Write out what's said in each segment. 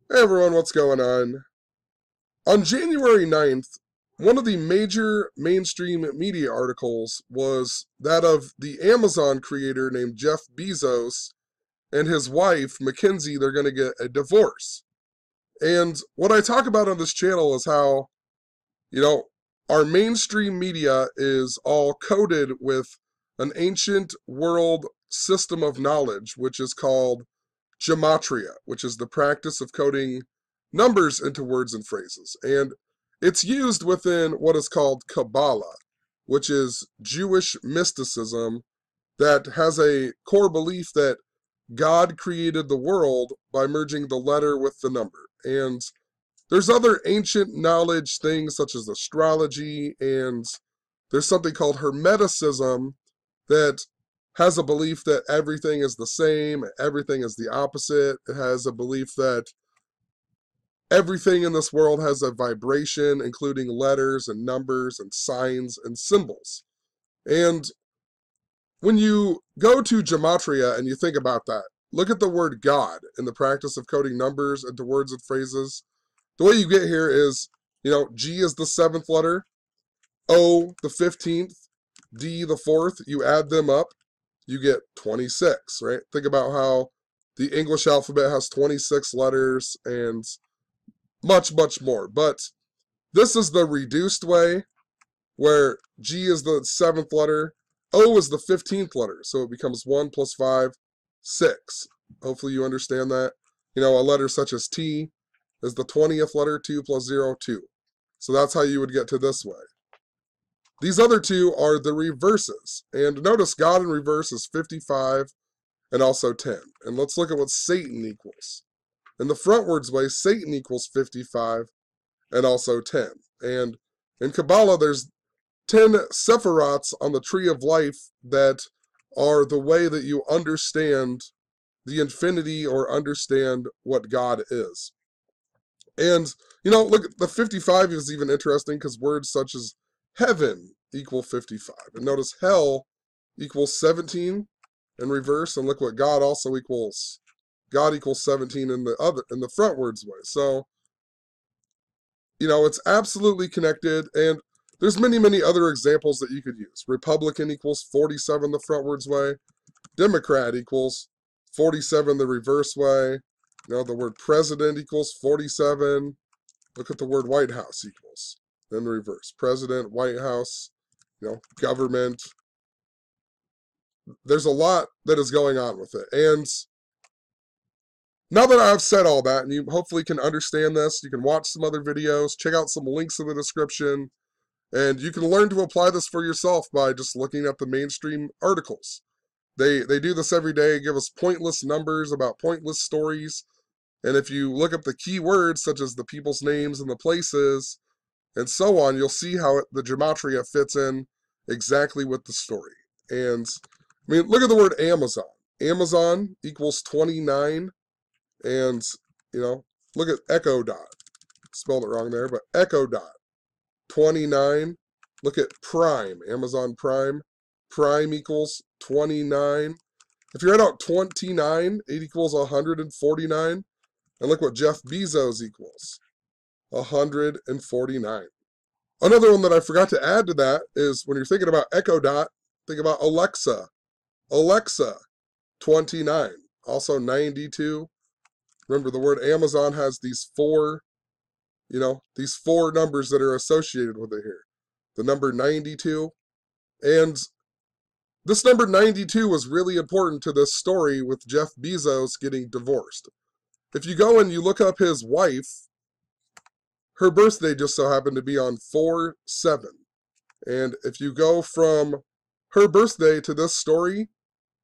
Hey everyone, what's going on? On January 9th, one of the major mainstream media articles was that of the Amazon creator named Jeff Bezos and his wife, Mackenzie, they're going to get a divorce. And what I talk about on this channel is how, you know, our mainstream media is all coded with an ancient world system of knowledge, which is called gematria, which is the practice of coding numbers into words and phrases. And it's used within what is called Kabbalah, which is Jewish mysticism that has a core belief that God created the world by merging the letter with the number. And there's other ancient knowledge things such as astrology, and there's something called Hermeticism that has a belief that everything is the same, everything is the opposite. It has a belief that everything in this world has a vibration, including letters and numbers and signs and symbols. And when you go to gematria and you think about that, look at the word God in the practice of coding numbers into words and phrases. The way you get here is, G is the 7th letter, O the 15th, D the 4th. You add them up, you get 26, right? Think about how the English alphabet has 26 letters and much, much more. But this is the reduced way, where G is the 7th letter, O is the 15th letter, so it becomes 1 plus 5, 6. Hopefully you understand that. A letter such as T is the 20th letter, 2 plus 0, 2. So that's how you would get to this way. These other two are the reverses. And notice God in reverse is 55 and also 10. And let's look at what Satan equals. In the frontwards way, Satan equals 55 and also 10. And in Kabbalah, there's 10 sephirots on the tree of life that are the way that you understand the infinity or understand what God is. And, look, the 55 is even interesting because words such as heaven equal 55. And notice hell equals 17 in reverse. And look what God also equals. God equals 17 in the frontwards way. So, it's absolutely connected. And there's many, many other examples that you could use. Republican equals 47 the frontwards way. Democrat equals 47 the reverse way. The word president equals 47. Look at the word White House equals. Then the reverse. President, White House, government. There's a lot that is going on with it. And now that I've said all that, and you hopefully can understand this, you can watch some other videos, check out some links in the description, and you can learn to apply this for yourself by just looking at the mainstream articles. They do this every day, give us pointless numbers about pointless stories. And if you look up the key words, such as the people's names and the places, and so on, you'll see how the gematria fits in exactly with the story. And, look at the word Amazon. Amazon equals 29, and, look at Echo Dot. Spelled it wrong there, but Echo Dot. 29. Look at Prime, Amazon Prime. Prime equals 29. If you write out 29, it equals 149. And look what Jeff Bezos equals. 149. Another one that I forgot to add to that is when you're thinking about Echo Dot, think about Alexa. Alexa, 29. Also 92. Remember, the word Amazon has these four numbers that are associated with it here. The number 92. And this number 92 was really important to this story with Jeff Bezos getting divorced. If you go and you look up his wife, her birthday just so happened to be on 4/7. And if you go from her birthday to this story,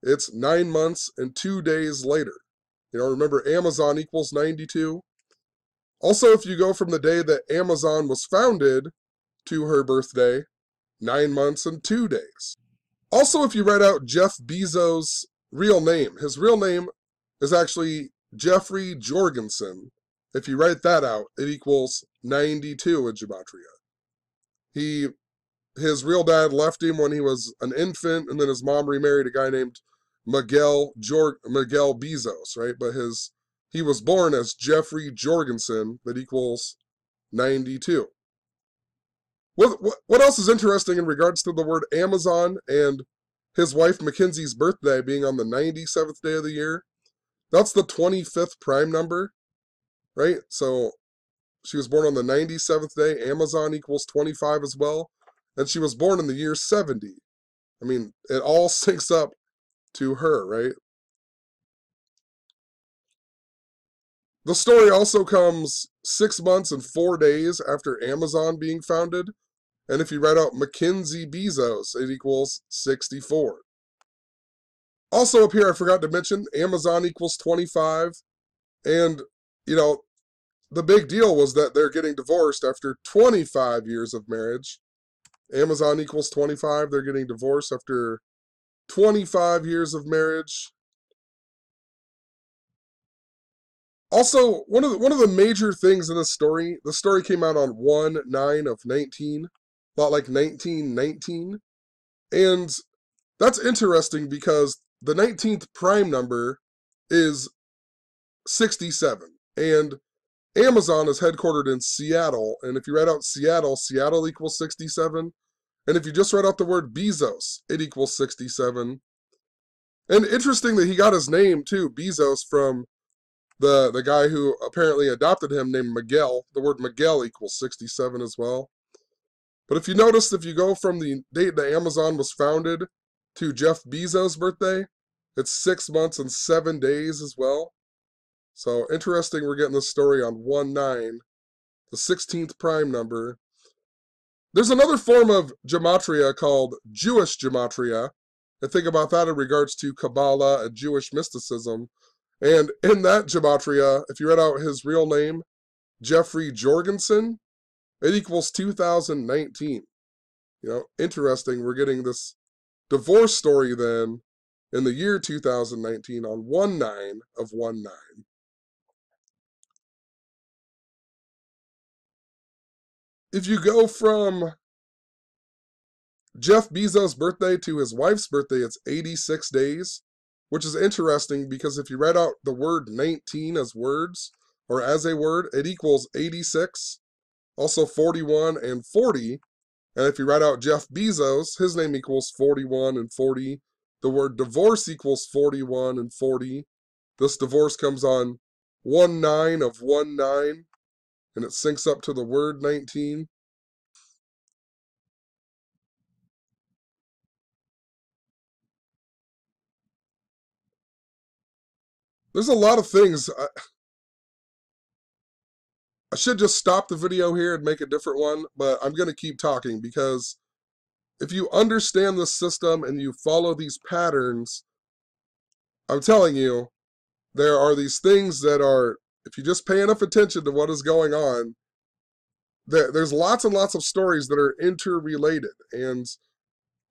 it's 9 months and 2 days later. Remember, Amazon equals 92. Also, if you go from the day that Amazon was founded to her birthday, 9 months and 2 days. Also, if you write out Jeff Bezos' real name, his real name is actually Jeffrey Jorgensen. If you write that out, it equals 92 in gematria. His real dad left him when he was an infant, and then his mom remarried a guy named Miguel Bezos, right? But his he was born as Jeffrey Jorgensen. That equals 92. What else is interesting in regards to the word Amazon and his wife Mackenzie's birthday being on the 97th day of the year? That's the 25th prime number, right? So she was born on the 97th day. Amazon equals 25 as well. And she was born in the year 70. I mean, it all syncs up to her, right? The story also comes 6 months and 4 days after Amazon being founded. And if you write out Mackenzie Bezos, it equals 64. Also up here, I forgot to mention, Amazon equals 25. And, you know, the big deal was that they're getting divorced after 25 years of marriage. Amazon equals 25. They're getting divorced after 25 years of marriage. Also, one of the major things in this story, the story came out on 1/9 of 19, a lot like 1919. And that's interesting because the 19th prime number is 67. And Amazon is headquartered in Seattle. And if you write out Seattle, Seattle equals 67. And if you just write out the word Bezos, it equals 67. And interesting that he got his name, too, Bezos, from the guy who apparently adopted him named Miguel. The word Miguel equals 67 as well. But if you notice, if you go from the date that Amazon was founded to Jeff Bezos' birthday, it's 6 months and 7 days as well. So interesting, we're getting this story on 1/9, the 16th prime number. There's another form of gematria called Jewish gematria. And think about that in regards to Kabbalah and Jewish mysticism. And in that gematria, if you read out his real name, Jeffrey Jorgensen, it equals 2019. You know, interesting. We're getting this divorce story then in the year 2019 on 1/9 of 1/9. If you go from Jeff Bezos' birthday to his wife's birthday, it's 86 days, which is interesting because if you write out the word 19 as words or as a word, it equals 86, also 41 and 40. And if you write out Jeff Bezos, his name equals 41 and 40. The word divorce equals 41 and 40. This divorce comes on 1/9 of 1/9, and it syncs up to the word 19. There's a lot of things. I should just stop the video here and make a different one, but I'm going to keep talking because if you understand the system and you follow these patterns, I'm telling you, there are these things that are, if you just pay enough attention to what is going on, there's lots and lots of stories that are interrelated. And,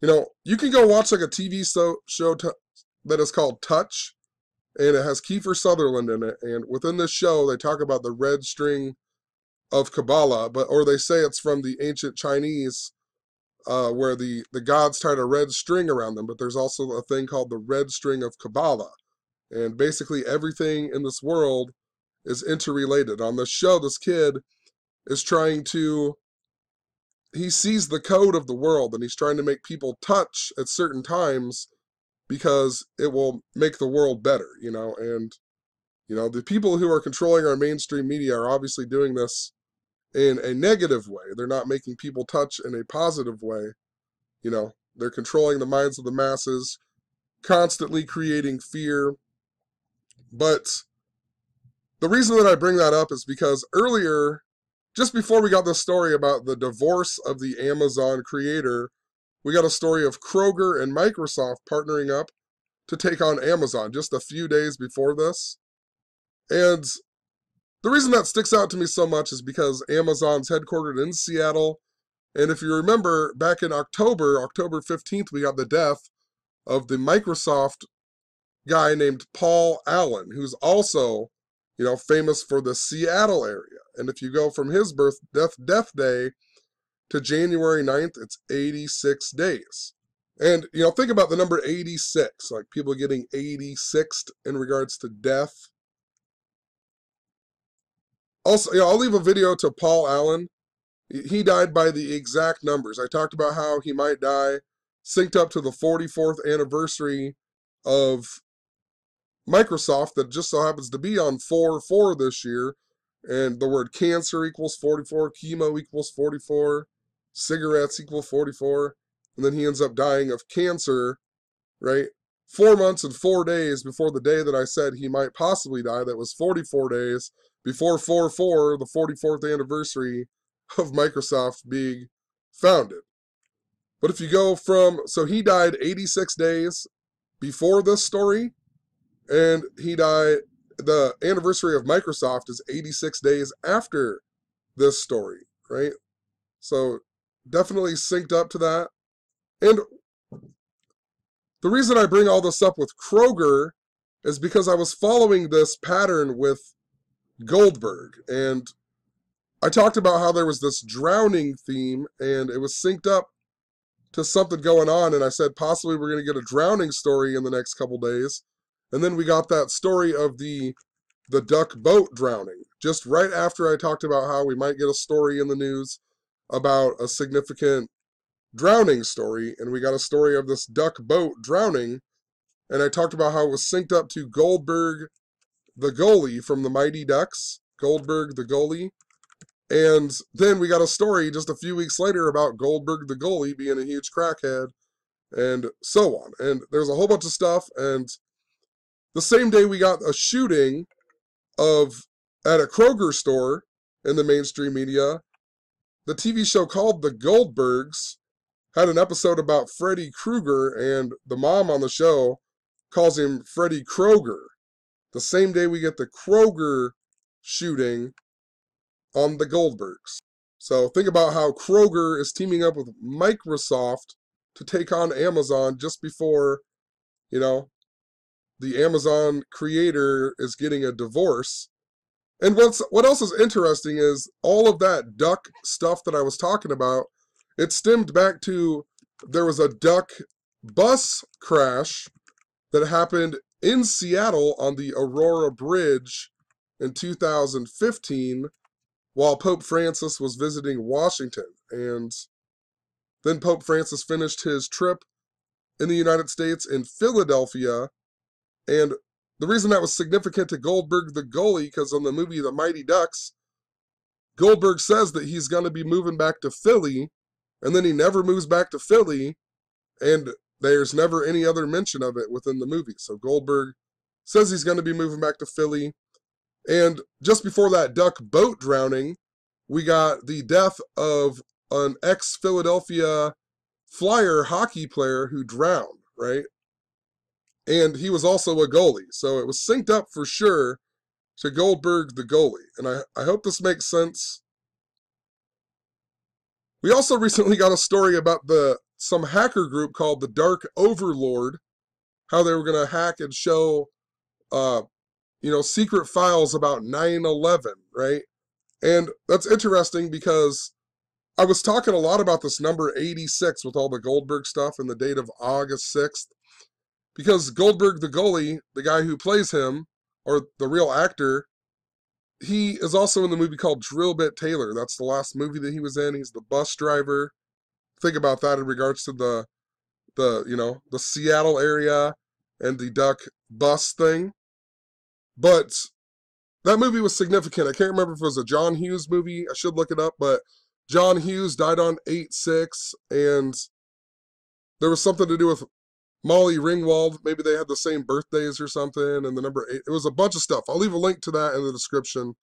you know, you can go watch like a TV show that is called Touch, and it has Kiefer Sutherland in it. And within this show, they talk about the red string of Kabbalah, or they say it's from the ancient Chinese, where the gods tied a red string around them. But there's also a thing called the red string of Kabbalah. And basically everything in this world is interrelated. On this show, this kid is he sees the code of the world and he's trying to make people touch at certain times because it will make the world better, you know. And, you know, the people who are controlling our mainstream media are obviously doing this in a negative way. They're not making people touch in a positive way. You know, they're controlling the minds of the masses, constantly creating fear. But the reason that I bring that up is because earlier, just before we got the story about the divorce of the Amazon creator, we got a story of Kroger and Microsoft partnering up to take on Amazon just a few days before this. And the reason that sticks out to me so much is because Amazon's headquartered in Seattle. And if you remember, back in October 15th, we got the death of the Microsoft guy named Paul Allen, who's also, you know, famous for the Seattle area. And if you go from his death day to January 9th, it's 86 days. And, you know, think about the number 86, like people getting 86th in regards to death. Also, yeah, I'll leave a video to Paul Allen. He died by the exact numbers. I talked about how he might die synced up to the 44th anniversary of Microsoft that just so happens to be on 4/4 this year. And the word cancer equals 44, chemo equals 44, cigarettes equal 44. And then he ends up dying of cancer, right? 4 months and 4 days before the day that I said he might possibly die. That was 44 days before 4/4, the 44th anniversary of Microsoft being founded. But if you go from, so he died 86 days before this story, and he died, the anniversary of Microsoft is 86 days after this story, right? So definitely synced up to that. And the reason I bring all this up with Kroger is because I was following this pattern with Goldberg. And I talked about how there was this drowning theme and it was synced up to something going on. And I said possibly we're going to get a drowning story in the next couple days. And then we got that story of the duck boat drowning. Just right after I talked about how we might get a story in the news about a significant drowning story, and we got a story of this duck boat drowning, and I talked about how it was synced up to Goldberg, the goalie from the Mighty Ducks, Goldberg, the goalie, and then we got a story just a few weeks later about Goldberg, the goalie, being a huge crackhead, and so on. And there's a whole bunch of stuff, and the same day we got a shooting at a Kroger store in the mainstream media. The TV show called The Goldbergs had an episode about Freddy Krueger, and the mom on the show calls him Freddy Kroger. The same day we get the Kroger shooting on the Goldbergs. So think about how Kroger is teaming up with Microsoft to take on Amazon just before, the Amazon creator is getting a divorce. And what else is interesting is all of that duck stuff that I was talking about, it stemmed back to there was a duck bus crash that happened in Seattle on the Aurora Bridge in 2015 while Pope Francis was visiting Washington. And then Pope Francis finished his trip in the United States in Philadelphia. And the reason that was significant to Goldberg, the goalie, because on the movie The Mighty Ducks, Goldberg says that he's going to be moving back to Philly, and then he never moves back to Philly, and there's never any other mention of it within the movie. So Goldberg says he's going to be moving back to Philly. And just before that duck boat drowning, we got the death of an ex-Philadelphia Flyer hockey player who drowned, right? And he was also a goalie. So it was synced up for sure to Goldberg, the goalie. And I hope this makes sense. We also recently got a story about some hacker group called the Dark Overlord, how they were going to hack and show, secret files about 9/11, right? And that's interesting because I was talking a lot about this number 86 with all the Goldberg stuff and the date of August 6th. Because Goldberg, the goalie, the guy who plays him, or the real actor, he is also in the movie called Drill Bit Taylor. That's the last movie that he was in. He's the bus driver. Think about that in regards to the Seattle area and the duck bus thing. But that movie was significant. I can't remember if it was a John Hughes movie. I should look it up, but John Hughes died on 8/6, and there was something to do with Molly Ringwald. Maybe they had the same birthdays or something, and the number 8. It was a bunch of stuff. I'll leave a link to that in the description.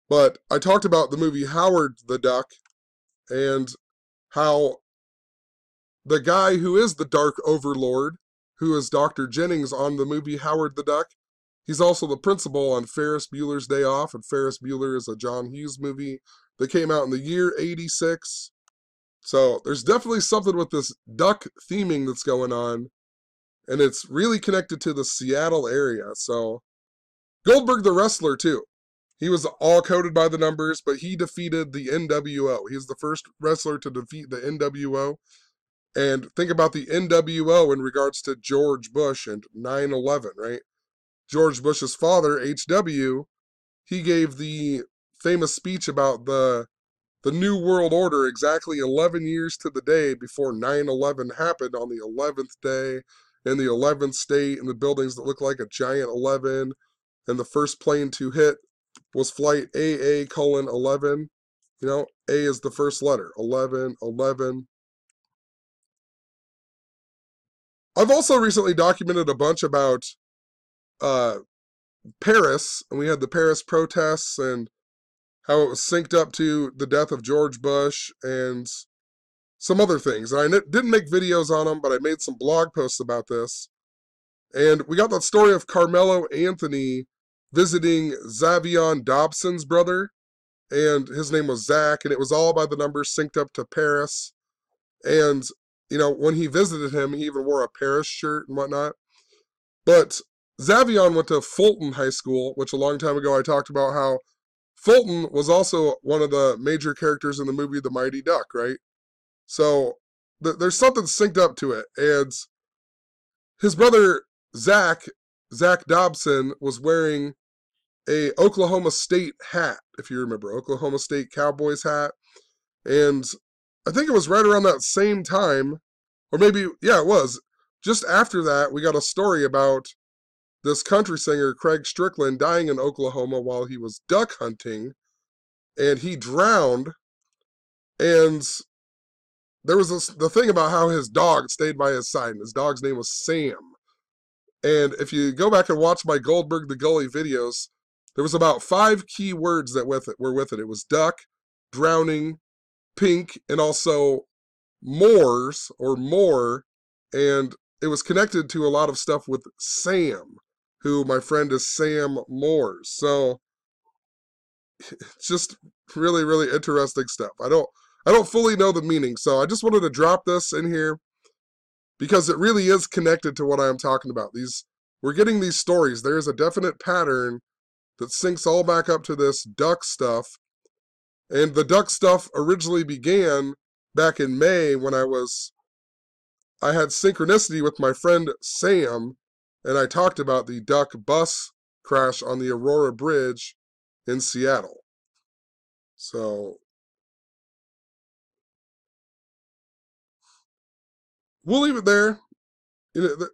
But I talked about the movie Howard the Duck and how the guy who is the Dark Overlord, who is Dr. Jennings on the movie Howard the Duck, he's also the principal on Ferris Bueller's Day Off, and Ferris Bueller is a John Hughes movie that came out in the year 86. So there's definitely something with this duck theming that's going on, and it's really connected to the Seattle area. So Goldberg the wrestler too. He was all coded by the numbers, but he defeated the NWO. He's the first wrestler to defeat the NWO. And think about the NWO in regards to George Bush and 9/11, right? George Bush's father, H.W., he gave the famous speech about the New World Order exactly 11 years to the day before 9/11 happened on the 11th day in the 11th state in the buildings that look like a giant 11. And the first plane to hit was flight AA:11. You know, A is the first letter. 11, 11. I've also recently documented a bunch about uh, Paris, and we had the Paris protests and how it was synced up to the death of George Bush and some other things. And I didn't make videos on them, but I made some blog posts about this. And we got that story of Carmelo Anthony visiting Xavion Dobson's brother, and his name was Zach, and it was all by the numbers synced up to Paris. And, you know, when he visited him, he even wore a Paris shirt and whatnot. But Xavion went to Fulton High School, which a long time ago I talked about how Fulton was also one of the major characters in the movie The Mighty Duck, right? So there's something synced up to it. And his brother Zach Dobson, was wearing a Oklahoma State hat, if you remember, Oklahoma State Cowboys hat. And I think it was right around that same time, or maybe, yeah, it was. Just after that, we got a story about this country singer, Craig Strickland, dying in Oklahoma while he was duck hunting, and he drowned. And there was the thing about how his dog stayed by his side, and his dog's name was Sam. And if you go back and watch my Goldberg the Gully videos, there was about 5 key words that were with it. It was duck, drowning, pink, and also Moors or more. And it was connected to a lot of stuff with Sam, who my friend is Sam Moores. So it's just really, really interesting stuff. I don't fully know the meaning, so I just wanted to drop this in here because it really is connected to what I'm talking about. We're getting these stories. There is a definite pattern that syncs all back up to this duck stuff. And the duck stuff originally began back in May when I had synchronicity with my friend Sam, and I talked about the duck bus crash on the Aurora Bridge in Seattle. So we'll leave it there. You know,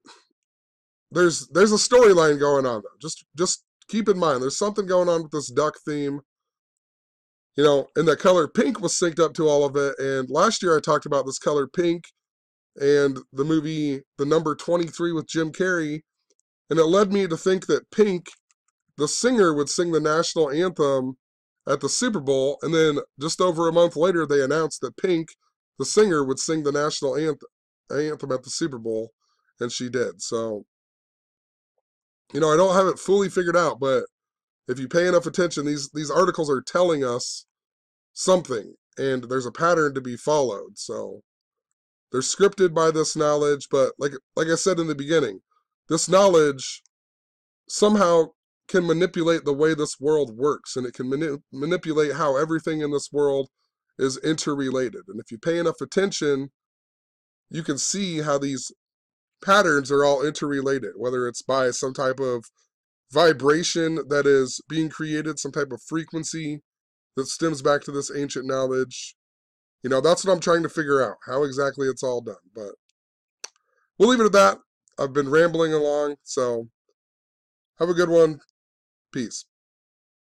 there's a storyline going on though. Just keep in mind there's something going on with this duck theme. You know, and that color pink was synced up to all of it. And last year I talked about this color pink and the movie The Number 23 with Jim Carrey, and it led me to think that Pink, the singer, would sing the national anthem at the Super Bowl, and then just over a month later they announced that Pink, the singer, would sing the national anthem at the Super Bowl, and she did. So, you know, I don't have it fully figured out, but if you pay enough attention, these articles are telling us something, and there's a pattern to be followed. So they're scripted by this knowledge, but like I said in the beginning, this knowledge somehow can manipulate the way this world works, and it can manipulate how everything in this world is interrelated. And if you pay enough attention, you can see how these patterns are all interrelated, whether it's by some type of vibration that is being created, some type of frequency that stems back to this ancient knowledge. You know, that's what I'm trying to figure out, how exactly it's all done. But we'll leave it at that. I've been rambling along, so have a good one. Peace.